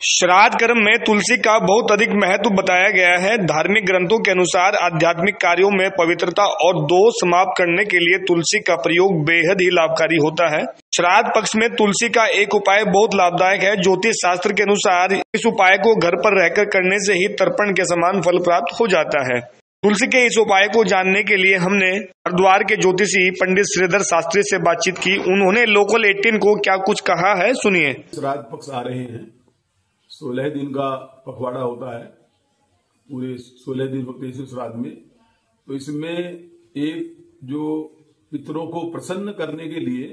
श्राद्ध कर्म में तुलसी का बहुत अधिक महत्व बताया गया है। धार्मिक ग्रंथों के अनुसार आध्यात्मिक कार्यों में पवित्रता और दोष समाप्त करने के लिए तुलसी का प्रयोग बेहद ही लाभकारी होता है। श्राद्ध पक्ष में तुलसी का एक उपाय बहुत लाभदायक है। ज्योतिष शास्त्र के अनुसार इस उपाय को घर पर रहकर करने से ही तर्पण के समान फल प्राप्त हो जाता है। तुलसी के इस उपाय को जानने के लिए हमने हरिद्वार के ज्योतिषी पंडित श्रीधर शास्त्री से बातचीत की। उन्होंने लोकल 18 को क्या कुछ कहा है, सुनिए। श्राद्ध पक्ष आ रहे हैं, 16 दिन का पखवाड़ा होता है। पूरे 16 दिन होते हैं इस श्राद्ध में। तो इसमें एक जो पितरों को प्रसन्न करने के लिए,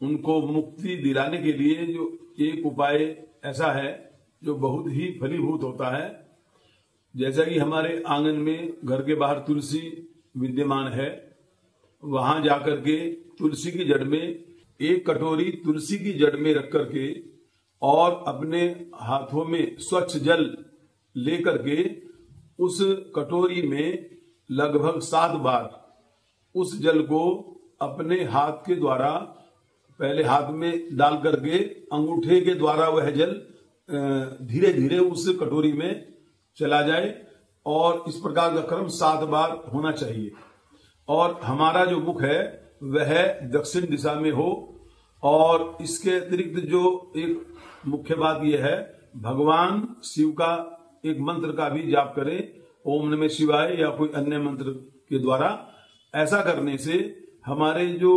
उनको मुक्ति दिलाने के लिए जो एक उपाय ऐसा है जो बहुत ही फलीभूत होता है। जैसा कि हमारे आंगन में घर के बाहर तुलसी विद्यमान है, वहां जाकर के तुलसी की जड़ में एक कटोरी तुलसी की जड़ में रख करके और अपने हाथों में स्वच्छ जल लेकर के उस कटोरी में लगभग 7 बार उस जल को अपने हाथ के द्वारा पहले हाथ में डाल करके अंगूठे के द्वारा वह जल धीरे धीरे उस कटोरी में चला जाए और इस प्रकार का क्रम 7 बार होना चाहिए। और हमारा जो मुख है वह दक्षिण दिशा में हो। और इसके अतिरिक्त जो एक मुख्य बात यह है, भगवान शिव का एक मंत्र का भी जाप करें, ओम नमः शिवाय या कोई अन्य मंत्र के द्वारा। ऐसा करने से हमारे जो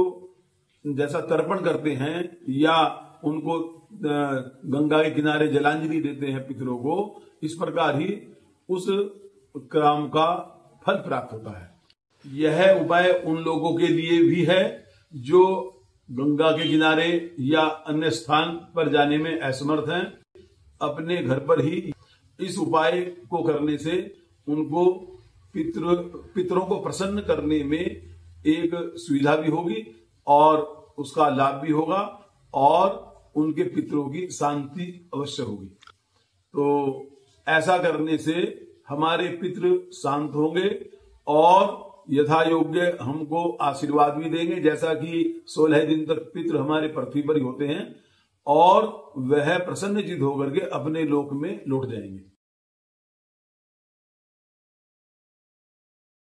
जैसा तर्पण करते हैं या उनको गंगा के किनारे जलांजलि देते हैं पितरों को, इस प्रकार ही उस काम का फल प्राप्त होता है। यह उपाय उन लोगों के लिए भी है जो गंगा के किनारे या अन्य स्थान पर जाने में असमर्थ हैं। अपने घर पर ही इस उपाय को करने से उनको पितरों को प्रसन्न करने में एक सुविधा भी होगी और उसका लाभ भी होगा और उनके पितरों की शांति अवश्य होगी। तो ऐसा करने से हमारे पितृ शांत होंगे और यथा योग्य हमको आशीर्वाद भी देंगे। जैसा कि 16 दिन तक पितृ हमारे पृथ्वी पर ही होते हैं और वह प्रसन्नचित्त होकर के अपने लोक में लौट जाएंगे।